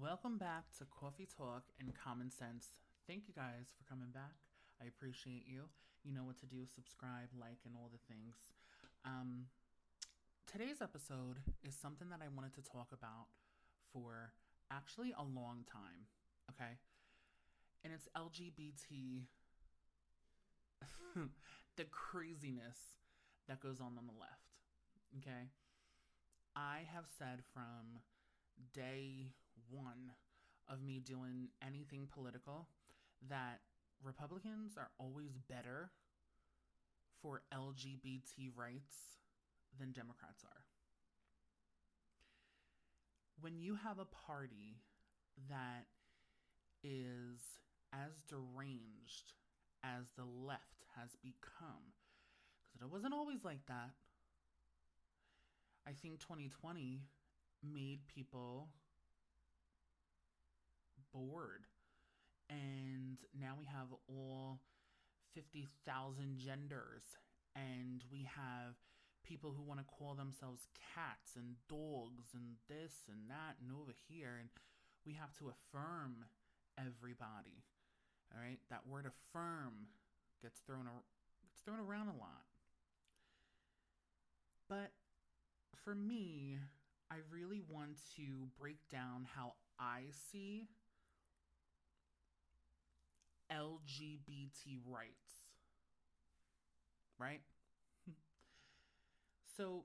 Welcome back to Coffee Talk and Common Sense. Thank you guys for coming back. I appreciate you. You know what to do: subscribe, like, and all the things. Um, Today's episode is something that I wanted to talk about for actually a long time. Okay, and it's LGBT, the craziness that goes on the left. Okay, I have said from day one of me doing anything political that Republicans are always better for LGBT rights than Democrats are. When you have a party that is as deranged as the left has become, because it wasn't always like that. I think 2020 made people bored. And now we have all 50,000 genders. And we have people who want to call themselves cats and dogs and this and that and over here. And we have to affirm everybody. All right? That word affirm gets thrown around a lot. But for me, I really want to break down how I see LGBT rights, right? So,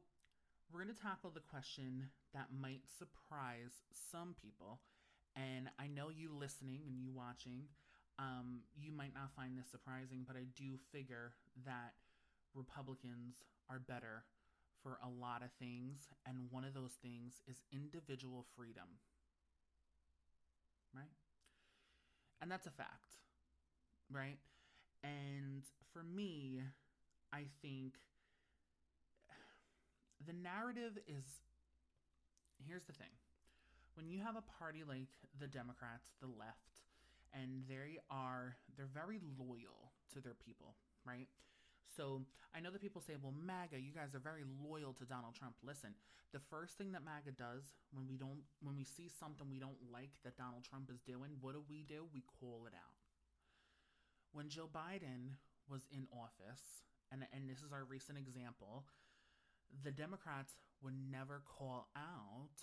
we're going to tackle the question that might surprise some people. And I know you listening and you watching, you might not find this surprising, but I do figure that Republicans are better for a lot of things. And one of those things is individual freedom, right? And that's a fact, right? And for me, I think the narrative is, here's the thing. When you have a party like the Democrats, the left, and they're very loyal to their people, right? So I know that people say, well, MAGA, you guys are very loyal to Donald Trump. Listen, the first thing that MAGA does when we see something we don't like that Donald Trump is doing, what do? We call it out. When Joe Biden was in office, and this is our recent example, the Democrats would never call out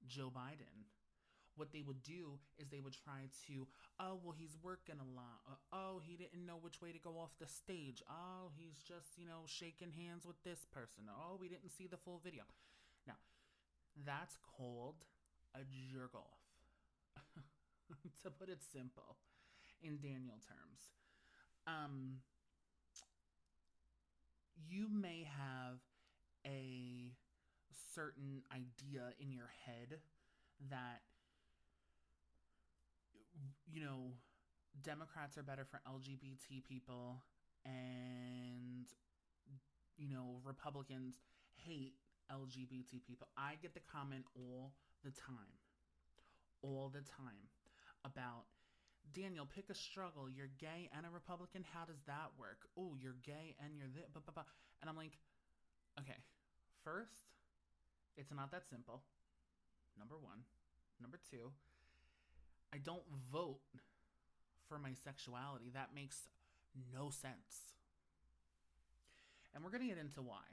Joe Biden. What they would do is they would try to, oh, well, he's working a lot. Or, oh, he didn't know which way to go off the stage. Oh, he's just, shaking hands with this person. Oh, we didn't see the full video. Now, that's called a jerk off, to put it simple, in Daniel terms. Um, you may have a certain idea in your head that Democrats are better for LGBT people and Republicans hate LGBT people. I get the comment all the time about, Daniel, pick a struggle. You're gay and a Republican. How does that work? Oh, you're gay and you're this, blah, blah, blah. And I'm like, okay, first, it's not that simple. Number one. Number two, I don't vote for my sexuality. That makes no sense. And we're going to get into why.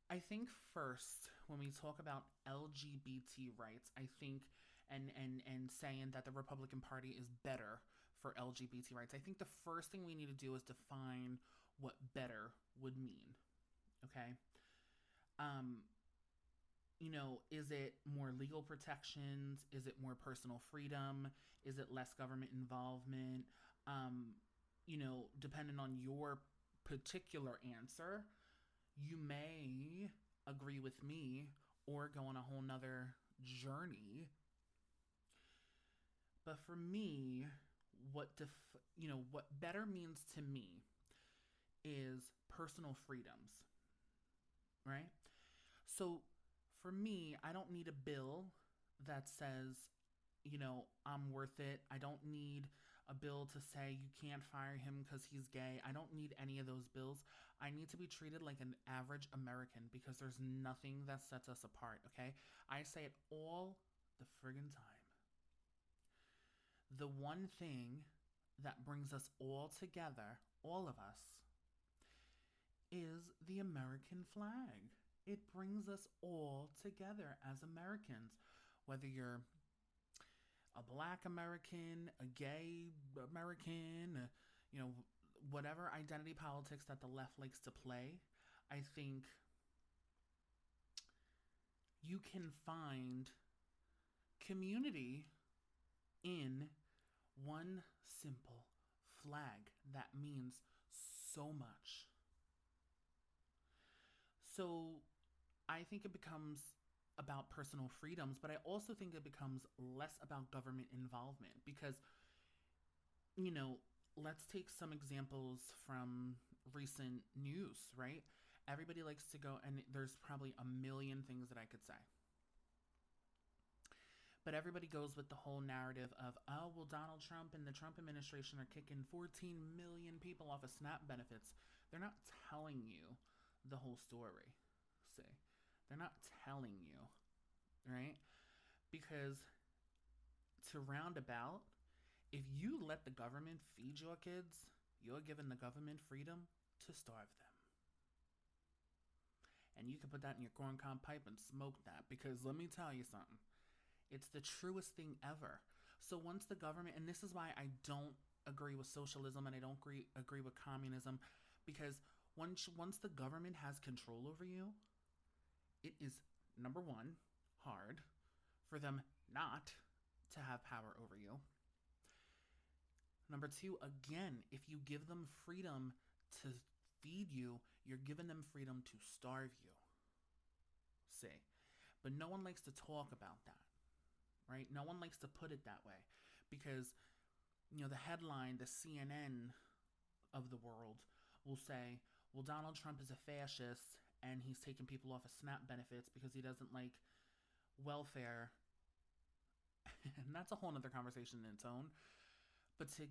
I think first, when we talk about LGBT rights, I think and saying that the Republican Party is better for LGBT rights, I think the first thing we need to do is define what better would mean. Okay? Is it more legal protections? Is it more personal freedom? Is it less government involvement? Depending on your particular answer, you may agree with me or go on a whole nother journey. But for me, what better means to me is personal freedoms, right? So for me, I don't need a bill that says, I'm worth it. I don't need a bill to say you can't fire him because he's gay. I don't need any of those bills. I need to be treated like an average American because there's nothing that sets us apart, okay? I say it all the friggin' time. The one thing that brings us all together, all of us, is the American flag. It brings us all together as Americans. Whether you're a black American, a gay American, whatever identity politics that the left likes to play, I think you can find community in one simple flag that means so much. So I think it becomes about personal freedoms, but I also think it becomes less about government involvement because, you know, let's take some examples from recent news, right? Everybody likes to go, and there's probably a million things that I could say. But everybody goes with the whole narrative of, oh, well, Donald Trump and the Trump administration are kicking 14 million people off of SNAP benefits. They're not telling you the whole story. See, they're not telling you, right? Because to roundabout, if you let the government feed your kids, you're giving the government freedom to starve them. And you can put that in your corncob pipe and smoke that, because let me tell you something. It's the truest thing ever. So once the government, and this is why I don't agree with socialism and I don't agree with communism, because once the government has control over you, it is, number one, hard for them not to have power over you. Number two, again, if you give them freedom to feed you, you're giving them freedom to starve you. See? But no one likes to talk about that, right? No one likes to put it that way because, the headline, the CNN of the world will say, well, Donald Trump is a fascist and he's taking people off of SNAP benefits because he doesn't like welfare. And that's a whole other conversation in its own. But to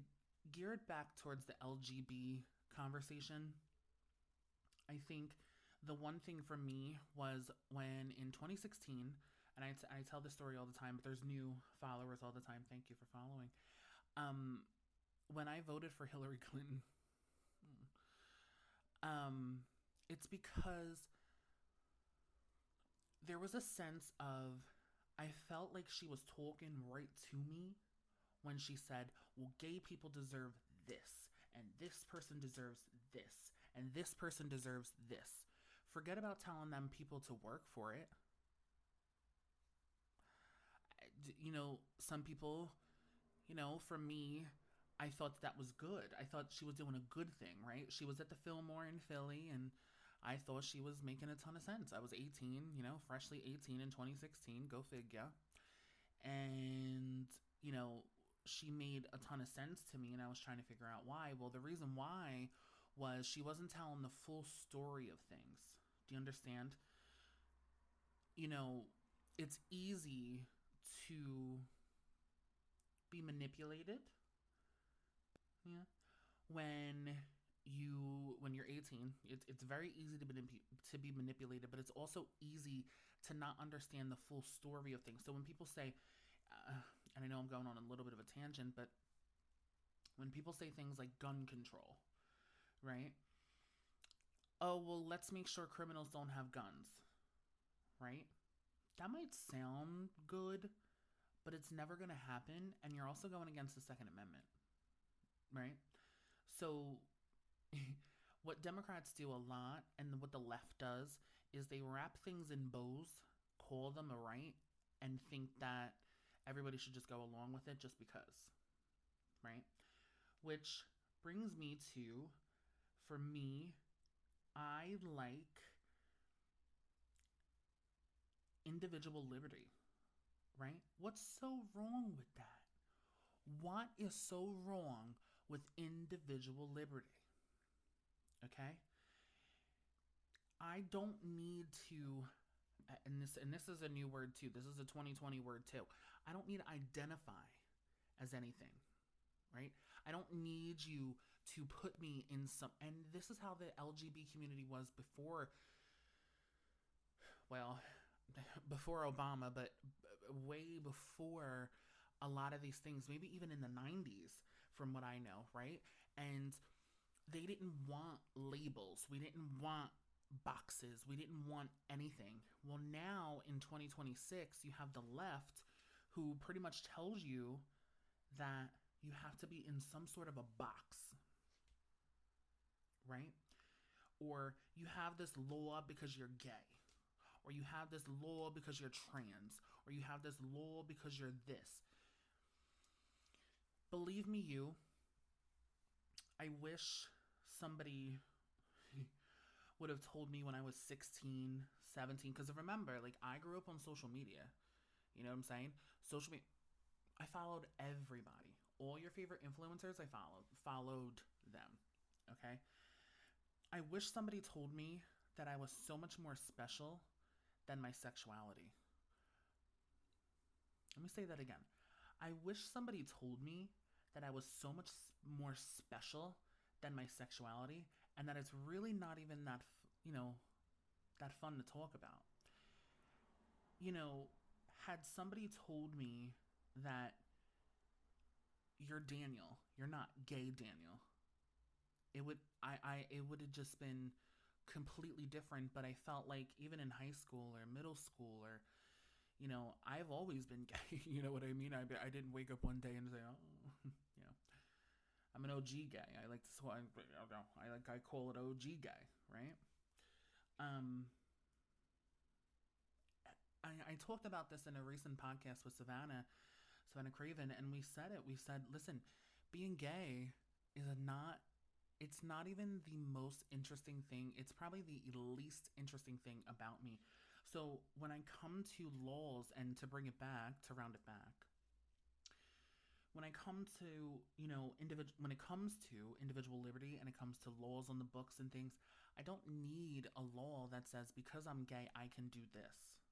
gear it back towards the LGB conversation, I think the one thing for me was when in 2016, and I tell this story all the time, but there's new followers all the time. Thank you for following. When I voted for Hillary Clinton, it's because there was a sense of, I felt like she was talking right to me when she said, well, gay people deserve this, and this person deserves this, and this person deserves this. Forget about telling them people to work for it. Some people, for me, I thought that was good. I thought she was doing a good thing, right? She was at the Fillmore in Philly, and I thought she was making a ton of sense. I was 18, freshly 18 in 2016, go figure. And, she made a ton of sense to me, and I was trying to figure out why. Well, the reason why was she wasn't telling the full story of things. Do you understand? It's easy to be manipulated. Yeah. When you're 18, it's very easy to be manipulated, but it's also easy to not understand the full story of things. So when people say, and I know I'm going on a little bit of a tangent, but when people say things like gun control, right? Oh, well, let's make sure criminals don't have guns, right? That might sound good, but it's never going to happen, and you're also going against the Second Amendment, right? So what Democrats do a lot, and what the left does, is they wrap things in bows, call them a right, and think that everybody should just go along with it just because, right? Which brings me to, for me, I like individual liberty, right? What's so wrong with that? What is so wrong with individual liberty? Okay? I don't need to, and this is a new word too. This is a 2020 word too. I don't need to identify as anything, right? I don't need you to put me in some. And this is how the LGB community was before, well, before Obama, but way before a lot of these things, maybe even in the 90s, from what I know, right? And they didn't want labels. We didn't want boxes. We didn't want anything. Well, now in 2026, you have the left who pretty much tells you that you have to be in some sort of a box, right? Or you have this law because you're gay, or you have this law because you're trans, or you have this law because you're this. Believe me, I wish somebody would have told me when I was 16, 17. Because remember, like, I grew up on social media. You know what I'm saying? Social media. I followed everybody. All your favorite influencers, I followed them. Okay? I wish somebody told me that I was so much more special than my sexuality. Let me say that again. I wish somebody told me that I was so much more special than my sexuality, and that it's really not even that, that fun to talk about. You know, had somebody told me that you're Daniel, you're not gay Daniel, it would have just been completely different. But I felt like even in high school or middle school, or I've always been gay. You know what I mean? I didn't wake up one day and say, oh, I'm an OG guy. I like to, I call it OG guy, right? Um, I talked about this in a recent podcast with Savannah Craven, and we said it. We said, listen, being gay is it's not even the most interesting thing. It's probably the least interesting thing about me. So when I come to laws, and to bring it back, to round it back, when I come to, when it comes to individual liberty, and it comes to laws on the books and things, I don't need a law that says because I'm gay, I can do this.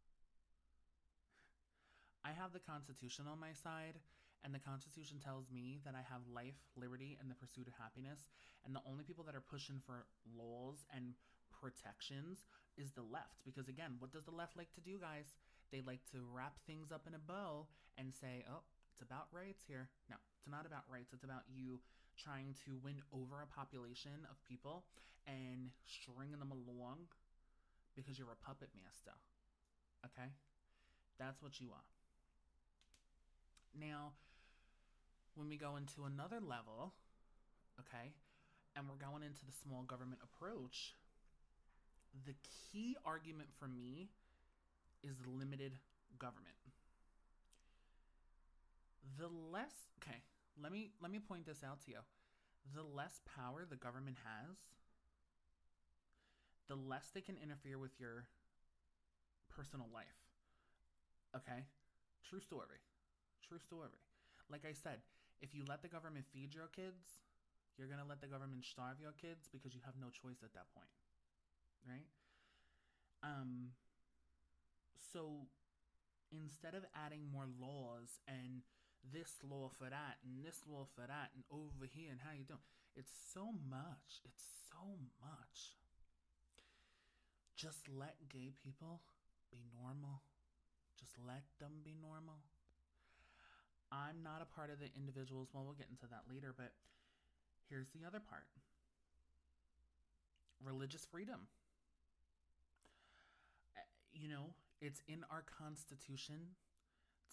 I have the Constitution on my side, and the Constitution tells me that I have life, liberty, and the pursuit of happiness. And the only people that are pushing for laws and protections is the left. Because again, what does the left like to do, guys? They like to wrap things up in a bow and say, oh, it's about rights here. No, it's not about rights. It's about you trying to win over a population of people and stringing them along because you're a puppet master. Okay? That's what you are. Now, when we go into another level, okay, and we're going into the small government approach, the key argument for me is limited government. The less, okay, let me point this out to you. The less power the government has, the less they can interfere with your personal life. Okay? True story. True story. Like I said, if you let the government feed your kids, you're going to let the government starve your kids because you have no choice at that point. Right? So instead of adding more laws and this law for that and this law for that and over here and how you doing, it's so much. It's so much. Just let gay people be normal. Just let them be normal. I'm not a part of the individuals. Well, we'll get into that later, but here's the other part. Religious freedom. It's in our Constitution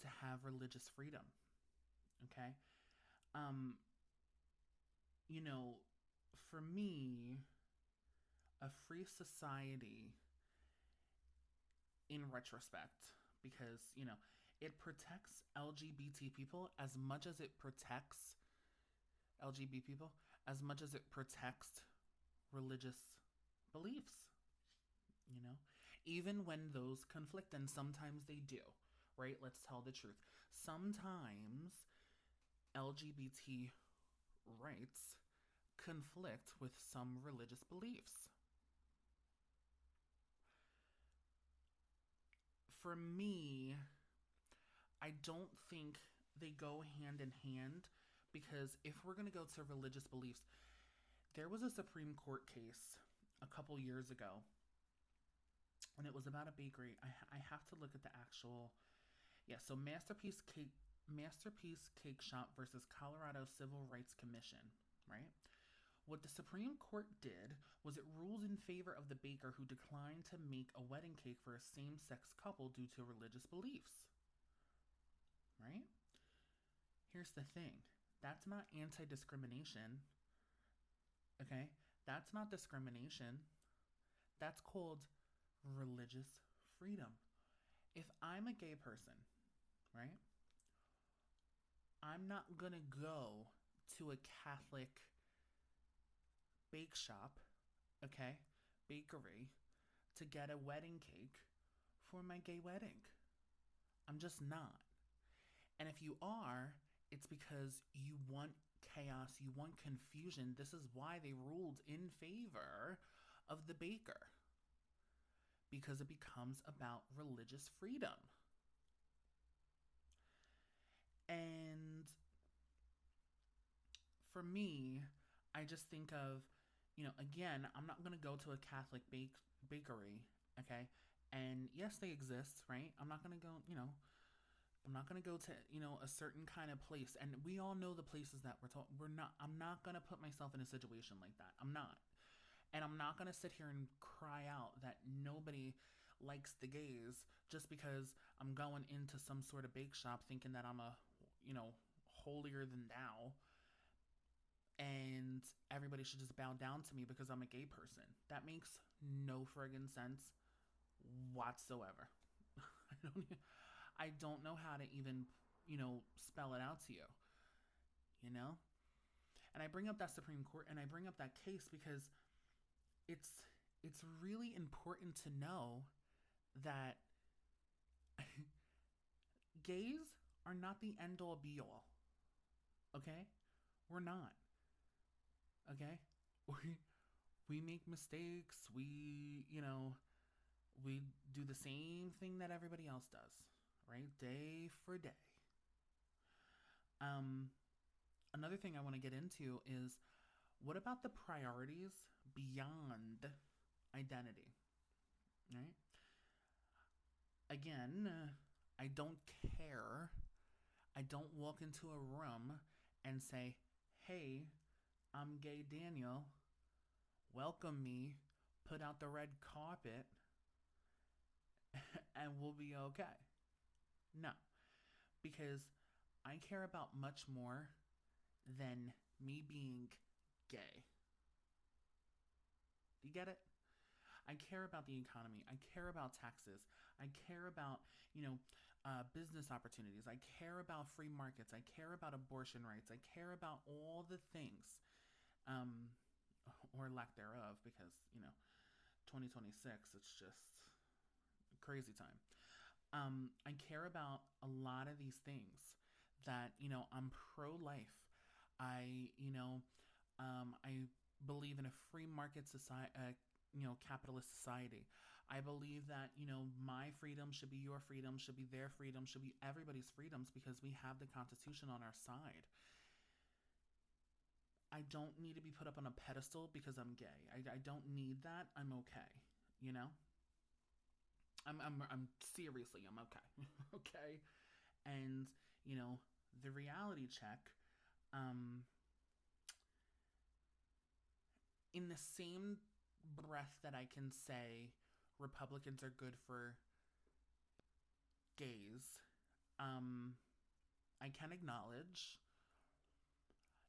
to have religious freedom. Okay? You know, for me, a free society in retrospect, because, it protects LGBT people as much as it protects LGBT people, as much as it protects religious beliefs, you know? Even when those conflict, and sometimes they do, right? Let's tell the truth. Sometimes LGBT rights conflict with some religious beliefs. For me, I don't think they go hand in hand, Because if we're going to go to religious beliefs, there was a Supreme Court case a couple years ago, and it was about a bakery. I have to look at the actual. Yeah, so Masterpiece Cake Shop versus Colorado Civil Rights Commission, right? What the Supreme Court did was it ruled in favor of the baker who declined to make a wedding cake for a same sex couple due to religious beliefs, right? Here's the thing, that's not anti discrimination, okay? That's not discrimination. That's called religious freedom. If I'm a gay person, right, I'm not gonna go to a Catholic bake shop, okay, bakery, to get a wedding cake for my gay wedding. I'm just not. And if you are, it's because you want chaos, you want confusion. This is why they ruled in favor of the baker, because it becomes about religious freedom. And for me, I just think of, again, I'm not going to go to a Catholic bakery, okay? And yes, they exist, right? I'm not going to go, I'm not going to go to, a certain kind of place. And we all know the places that I'm not going to put myself in a situation like that. I'm not. And I'm not going to sit here and cry out that nobody likes the gays just because I'm going into some sort of bake shop thinking that I'm a, holier than thou, and everybody should just bow down to me because I'm a gay person. That makes no friggin' sense whatsoever. I don't know how to even, spell it out to you, you know? And I bring up that Supreme Court and I bring up that case because it's really important to know that gays are not the end all be all. Okay? We're not. Okay? We make mistakes. We do the same thing that everybody else does, right? Day for day. Another thing I want to get into is, what about the priorities beyond identity, right? Again, I don't care. I don't walk into a room and say, hey, I'm gay Daniel, welcome me, put out the red carpet, and we'll be okay. No, because I care about much more than me being gay. Do you get it? I care about the economy. I care about taxes. I care about, business opportunities. I care about free markets. I care about abortion rights. I care about all the things, or lack thereof, because, 2026, it's just crazy time. I care about a lot of these things that, I'm pro-life. I believe in a free market society, capitalist society. I believe that, my freedom should be your freedom, should be their freedom, should be everybody's freedoms, because we have the Constitution on our side. I don't need to be put up on a pedestal because I'm gay. I don't need that. I'm okay. I'm seriously, I'm okay. Okay. And, the reality check, in the same breath that I can say Republicans are good for gays, I can acknowledge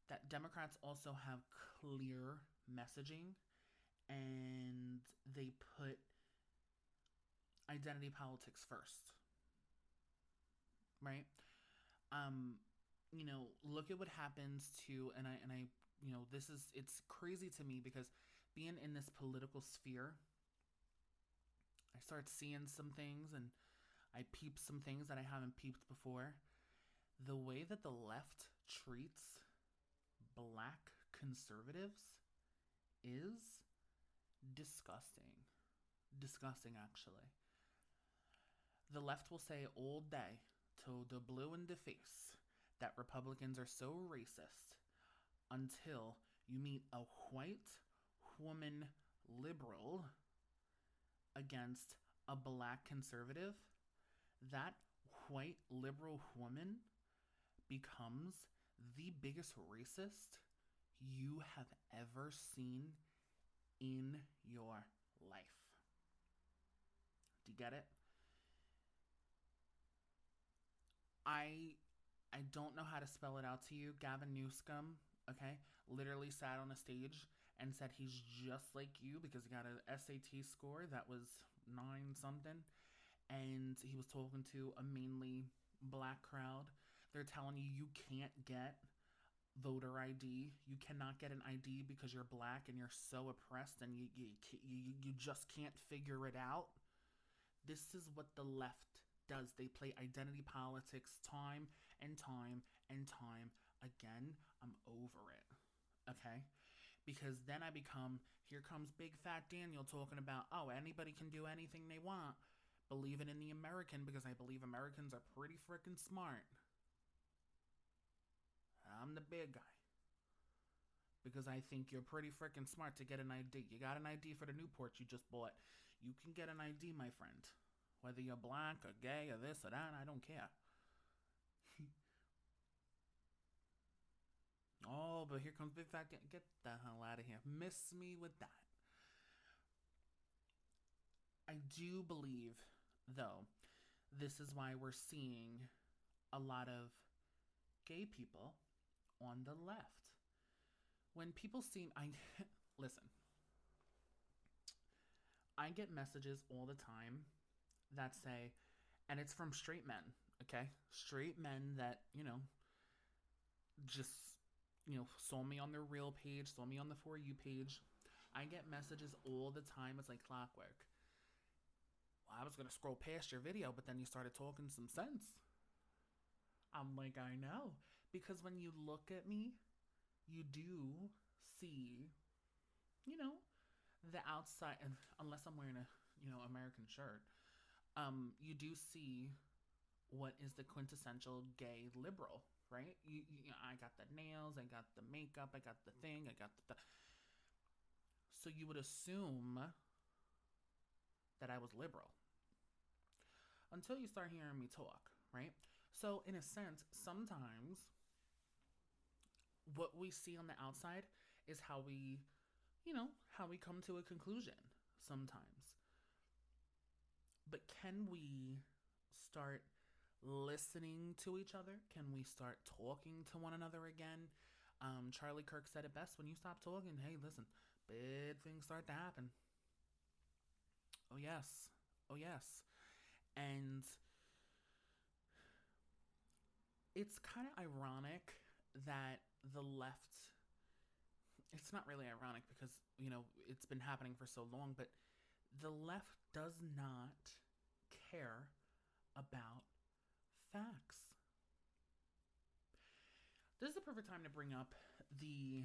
that Democrats also have clear messaging, and they put identity politics first, right? Look at what happens to, and I it's crazy to me because being in this political sphere, I start seeing some things and I peep some things that I haven't peeped before. The way that the left treats black conservatives is disgusting. Disgusting, actually. The left will say all day to the blue in the face that Republicans are so racist until you meet a white woman liberal against a black conservative. That white liberal woman becomes the biggest racist you have ever seen in your life. Do you get it? I don't know how to spell it out to you. Gavin Newsom, okay, literally sat on a stage and said he's just like you because he got an SAT score that was 9 something, and he was talking to a mainly black crowd. They're telling you you can't get voter ID. You cannot get an ID because you're black and you're so oppressed and you just can't figure it out. This is what the left does. They play identity politics time and time and time again. I'm over it. Okay? Because then I become, here comes big fat Daniel talking about, oh, anybody can do anything they want. Believing in the American because I believe Americans are pretty freaking smart. I'm the big guy. Because I think you're pretty freaking smart to get an ID. You got an ID for the Newport you just bought. You can get an ID, my friend. Whether you're black or gay or this or that, I don't care. Oh, but here comes Big Fat. Get the hell out of here. Miss me with that. I do believe, though, this is why we're seeing a lot of gay people on the left. When people see, listen, I get messages all the time that say, and it's from straight men, okay? Straight men that, just, saw me on their real page, saw me on the For You page. I get messages all the time. It's like clockwork. Well, I was going to scroll past your video, but then you started talking some sense. I'm like, I know. Because when you look at me, you do see, the outside, and unless I'm wearing a, American shirt, you do see what is the quintessential gay liberal, right? I got the nails, I got the makeup, I got the thing, I got the. So you would assume that I was liberal until you start hearing me talk, right? So in a sense, sometimes what we see on the outside is how we, how we come to a conclusion sometimes. But can we start listening to each other? Can we start talking to one another again? Charlie Kirk said it best: when you stop talking, hey, listen, bad things start to happen. Oh, yes. Oh, yes. And it's kind of ironic that the left, it's not really ironic because, it's been happening for so long, but the left does not care about facts. This is the perfect time to bring up the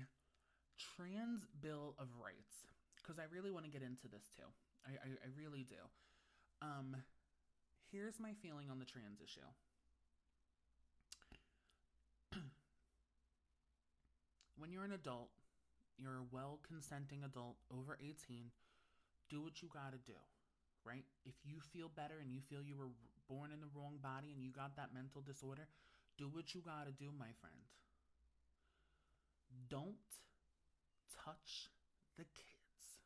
Trans Bill of Rights because I really want to get into this too. I really do. Here's my feeling on the trans issue. When you're an adult, you're a well consenting adult over 18, do what you gotta do, right? If you feel better and you feel you were born in the wrong body and you got that mental disorder, do what you gotta do, my friend. Don't touch the kids.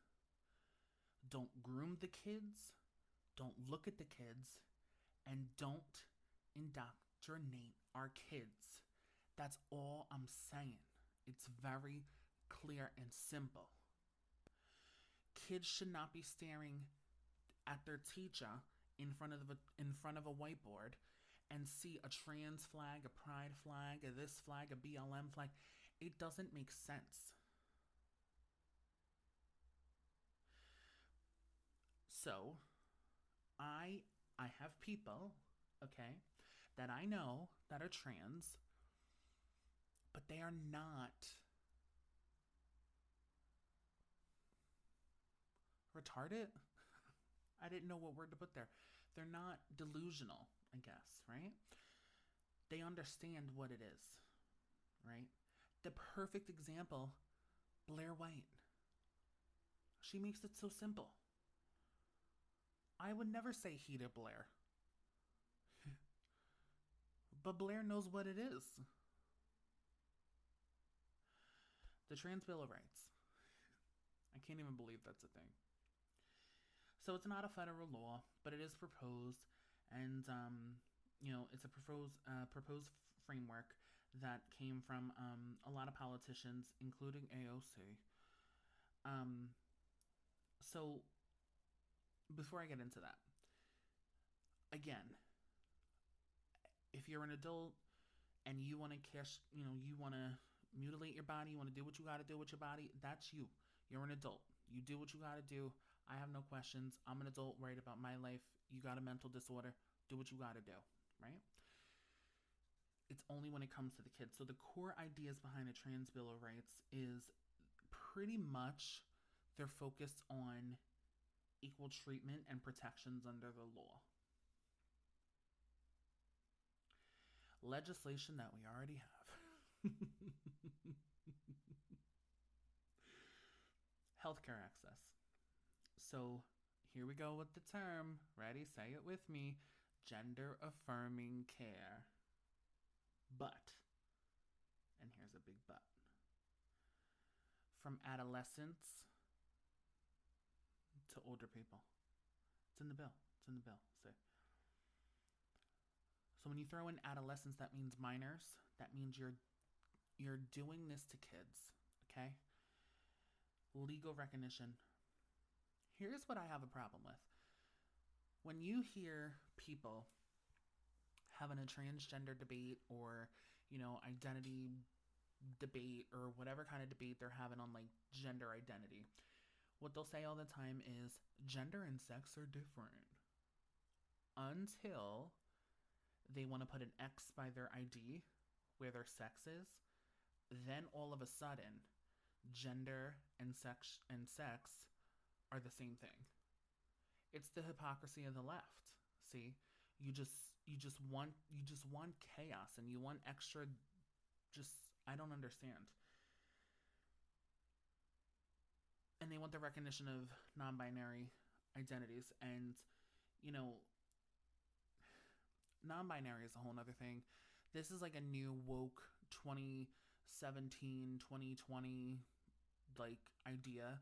Don't groom the kids. Don't look at the kids. And don't indoctrinate our kids. That's all I'm saying. It's very clear and simple. Kids should not be staring at their teacher in front of a whiteboard and see a trans flag, a pride flag, a this flag, a BLM flag. It doesn't make sense. So, I have people, okay, that I know that are trans, but they are not retarded. I didn't know what word to put there. They're not delusional, I guess, right? They understand what it is, right? The perfect example, Blair White. She makes it so simple. I would never say he to Blair, but Blair knows what it is. The Trans Bill of Rights. I can't even believe that's a thing. So it's not a federal law, but it is proposed, and it's a proposed framework that came from a lot of politicians, including AOC. Um, so before I get into that, again, if you're an adult and you want to you want to mutilate your body, you want to do what you got to do with your body, that's you. You're an adult. You do what you got to do. I have no questions. I'm an adult worried about my life. You got a mental disorder. Do what you got to do, right? It's only when it comes to the kids. So the core ideas behind a Trans Bill of Rights is pretty much they're focused on equal treatment and protections under the law. Legislation that we already have. Healthcare access. So here we go with the term. Ready? Say it with me. Gender affirming care. But, and here's a big but, from adolescents to older people. It's in the bill. It's in the bill. So when you throw in adolescents, that means minors. That means you're doing this to kids. Okay? Legal recognition. Here's what I have a problem with. When you hear people having a transgender debate or, identity debate or whatever kind of debate they're having on like gender identity, what they'll say all the time is gender and sex are different. Until they want to put an X by their ID where their sex is, then all of a sudden gender and sex are the same thing. It's the hypocrisy of the left. See, you just want chaos and you want extra. I don't understand. And they want the recognition of non-binary identities, and non-binary is a whole nother thing. This is like a new woke 2017, 2020 like idea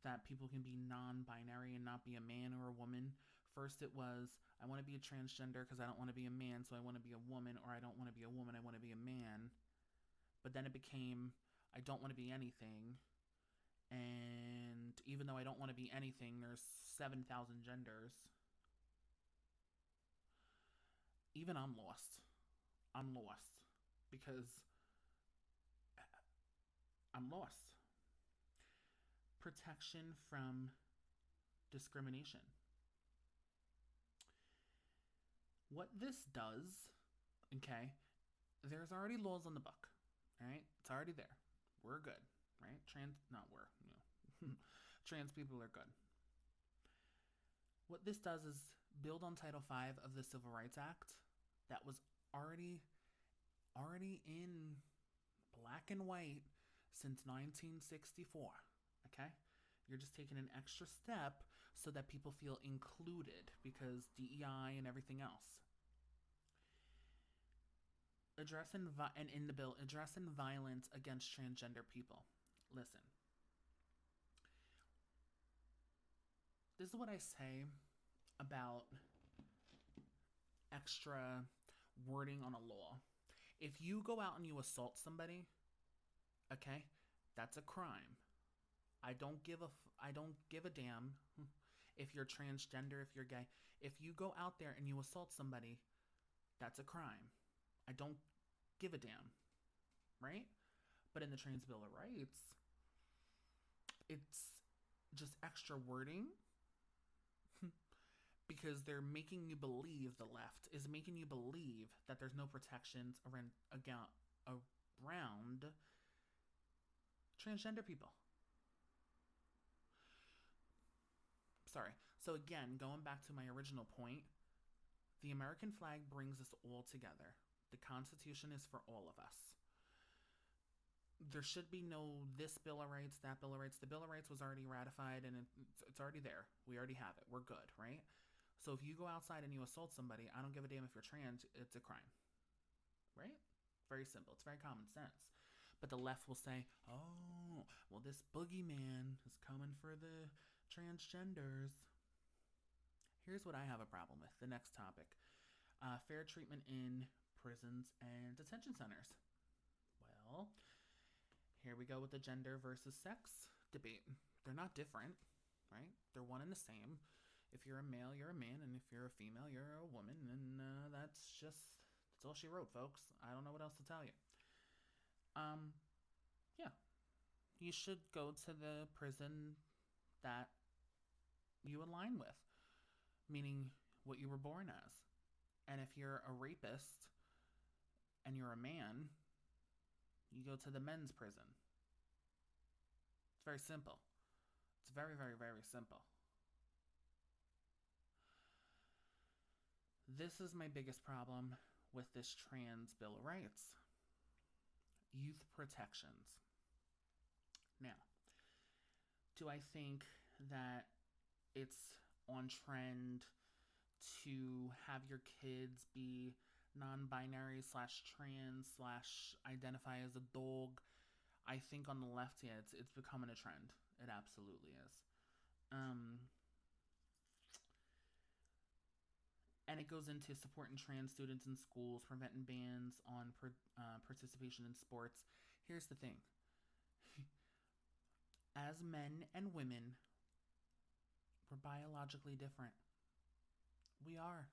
that people can be non-binary and not be a man or a woman. First it was, I want to be a transgender because I don't want to be a man, so I want to be a woman, or I don't want to be a woman, I want to be a man. But then it became, I don't want to be anything. And even though I don't want to be anything, there's 7,000 genders. Even I'm lost. I'm lost because I'm lost. Protection from discrimination. What this does, okay, there's already laws on the book, right? It's already there. We're good, right? Trans people are good. What this does is build on Title V of the Civil Rights Act that was already in black and white since 1964, okay? You're just taking an extra step so that people feel included because DEI and everything else. And in the bill, addressing violence against transgender people. Listen. This is what I say about extra wording on a law. If you go out and you assault somebody, okay, that's a crime. I don't give a damn if you're transgender, if you're gay. If you go out there and you assault somebody, that's a crime. I don't give a damn, right? But in the Trans Bill of Rights, it's just extra wording because they're making you believe, the left is making you believe that there's no protections around transgender people. Sorry. So again, going back to my original point, the American flag brings us all together. The Constitution is for all of us. There should be no this Bill of Rights, that Bill of Rights. The Bill of Rights was already ratified and it's already there. We already have it. We're good, right? So if you go outside and you assault somebody, I don't give a damn if you're trans, it's a crime, right? Very simple. It's very common sense. But the left will say, oh, well, this boogeyman is coming for the transgenders. Here's what I have a problem with. The next topic, fair treatment in prisons and detention centers. Well, here we go with the gender versus sex debate. They're not different, right? They're one and the same. If you're a male, you're a man, and if you're a female, you're a woman, and that's all she wrote, folks. I don't know what else to tell you. Yeah, you should go to the prison that you align with, meaning what you were born as. And if you're a rapist and you're a man, you go to the men's prison. It's very simple. It's very, very, very simple. This is my biggest problem with this trans Bill of Rights: youth protections. Now, do I think that it's on trend to have your kids be non-binary slash trans slash identify as a dog? I think on the left, yeah, it's becoming a trend. It absolutely is. And it goes into supporting trans students in schools, preventing bans on participation in sports. Here's the thing: as men and women, we're biologically different. We are.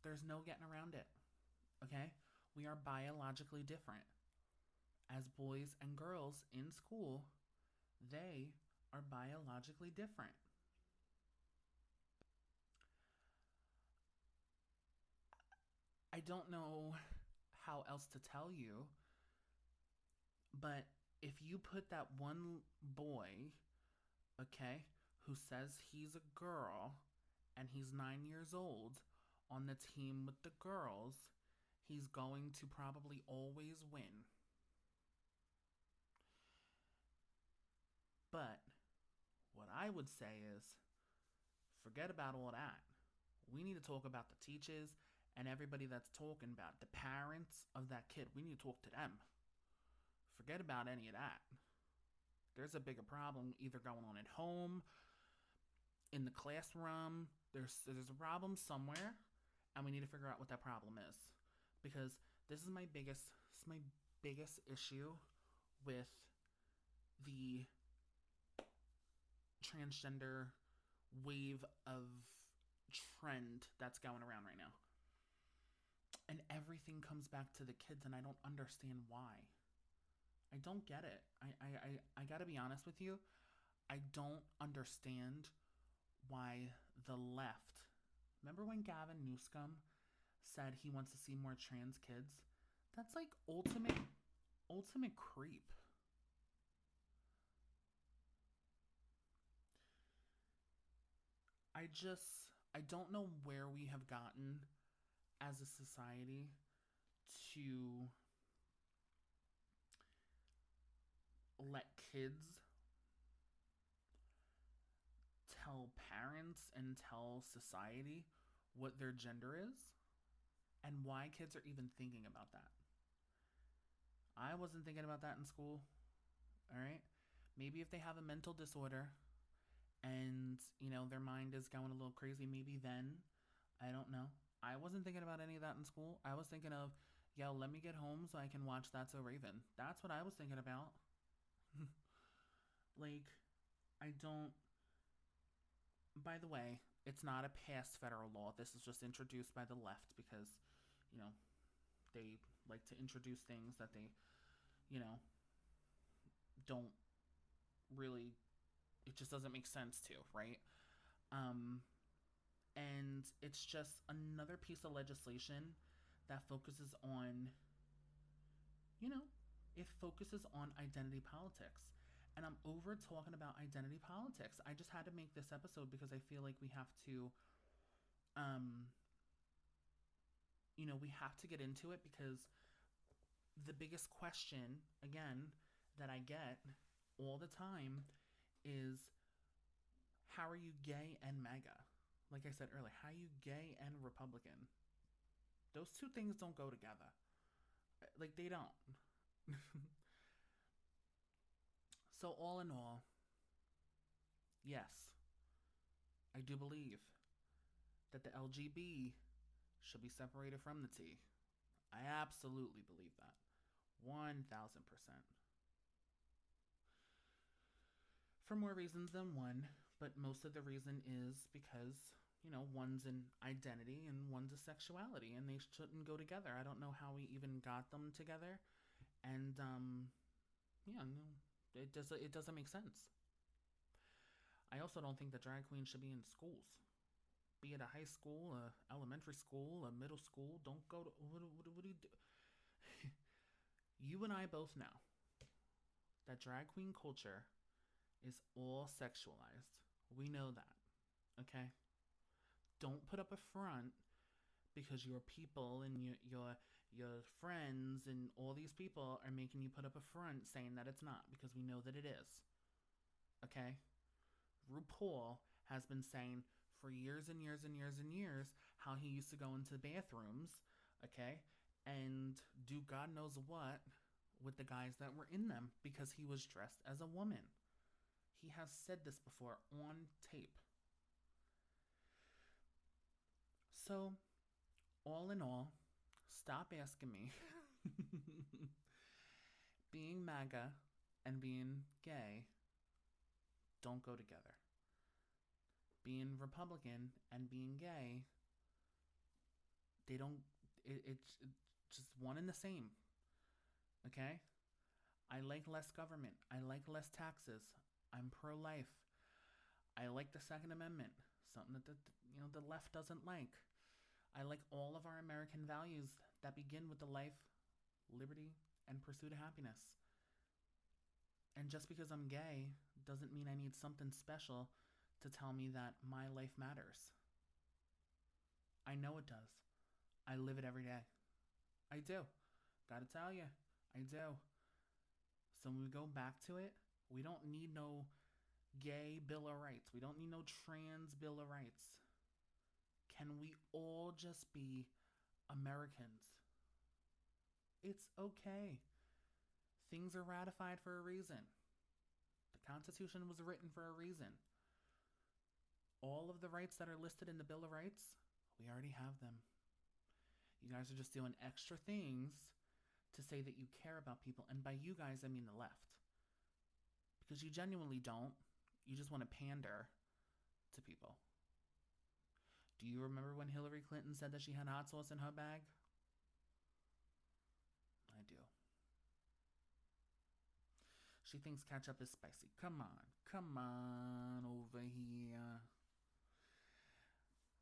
There's no getting around it. Okay? We are biologically different. As boys and girls in school, they are biologically different. I don't know how else to tell you, but if you put that one boy, okay, who says he's a girl and he's 9 years old on the team with the girls, he's going to probably always win. But what I would say is forget about all that. We need to talk about the teachers and everybody that's talking about the parents of that kid. We need to talk to them. Forget about any of that. There's a bigger problem either going on at home, in the classroom. There's a problem somewhere, and we need to figure out what that problem is. Because this is my biggest issue with the transgender wave of trend that's going around right now. And everything comes back to the kids, and I don't understand why. I don't get it. I gotta be honest with you. I don't understand why the left. Remember when Gavin Newsom said he wants to see more trans kids? That's like ultimate creep. I don't know where we have gotten as a society to let kids tell parents and tell society what their gender is and why kids are even thinking about that. I wasn't thinking about that in school. All right? Maybe if they have a mental disorder and, their mind is going a little crazy, maybe then. I don't know. I wasn't thinking about any of that in school. I was thinking of, yo, let me get home so I can watch That's So Raven. That's what I was thinking about. Like, I don't. By the way, it's not a past federal law. This is just introduced by the left because, they like to introduce things that they, don't really. It just doesn't make sense to, right? And it's just another piece of legislation that focuses on, it focuses on identity politics. And I'm over talking about identity politics. I just had to make this episode because I feel like we have to we have to get into it because the biggest question, again, that I get all the time is, how are you gay and MAGA? Like I said earlier, how are you gay and Republican? Those two things don't go together. Like, they don't. So, all in all, yes, I do believe that the LGB should be separated from the T. I absolutely believe that. 1000%. For more reasons than one, but most of the reason is because, one's an identity and one's a sexuality, and they shouldn't go together. I don't know how we even got them together. And, yeah, no, it doesn't make sense. I also don't think that drag queens should be in schools. Be it a high school, a elementary school, a middle school. Don't go to what do you do? You and I both know that drag queen culture is all sexualized. We know that. Okay? Don't put up a front because your people and your friends and all these people are making you put up a front saying that it's not, because we know that it is. Okay? RuPaul has been saying for years and years and years and years how he used to go into bathrooms, okay, and do God knows what with the guys that were in them because he was dressed as a woman. He has said this before on tape. So, all in all, stop asking me. Being MAGA and being gay don't go together. Being Republican and being gay, they don't, it's just one and the same. Okay? I like less government. I like less taxes. I'm pro life. I like the Second Amendment, something that the left doesn't like. I like all of our American values that begin with the life, liberty, and pursuit of happiness. And just because I'm gay doesn't mean I need something special to tell me that my life matters. I know it does. I live it every day. I do. Gotta tell you, I do. So when we go back to it, we don't need no gay Bill of Rights. We don't need no trans Bill of Rights. Can we all just be Americans? It's okay. Things are ratified for a reason. The Constitution was written for a reason. All of the rights that are listed in the Bill of Rights, we already have them. You guys are just doing extra things to say that you care about people. And by you guys, I mean the left. Because you genuinely don't. You just want to pander to people. Do you remember when Hillary Clinton said that she had hot sauce in her bag? I do. She thinks ketchup is spicy. Come on over here.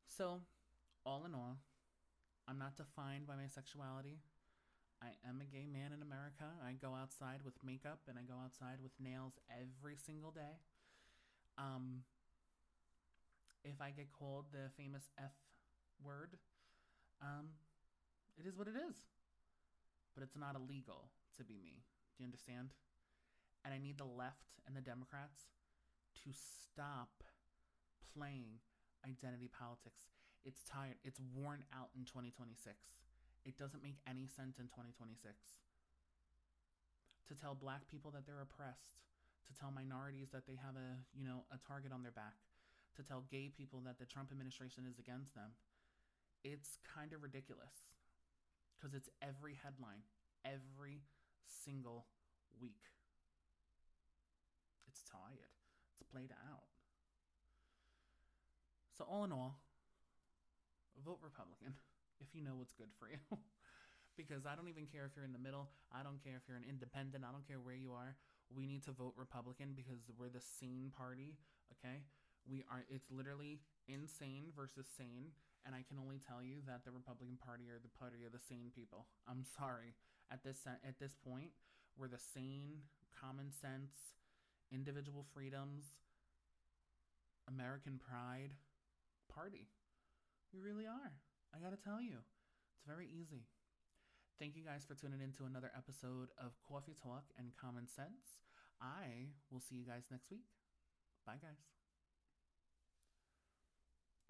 So, all in all, I'm not defined by my sexuality. I am a gay man in America. I go outside with makeup and I go outside with nails every single day. If I get called the famous F word, it is what it is. But it's not illegal to be me. Do you understand? And I need the left and the Democrats to stop playing identity politics. It's tired. It's worn out in 2026. It doesn't make any sense in 2026. To tell black people that they're oppressed, to tell minorities that they have a target on their back, to tell gay people that the Trump administration is against them. It's kind of ridiculous because it's every headline, every single week. It's tired. It's played out. So all in all, vote Republican if you know what's good for you. Because I don't even care if you're in the middle. I don't care if you're an independent. I don't care where you are. We need to vote Republican because we're the sane party, okay? It's literally insane versus sane. And I can only tell you that the Republican Party are the party of the sane people. I'm sorry. At this point, we're the sane, common sense, individual freedoms, American pride party. We really are. I gotta tell you. It's very easy. Thank you guys for tuning in to another episode of Coffee Talk and Common Sense. I will see you guys next week. Bye, guys.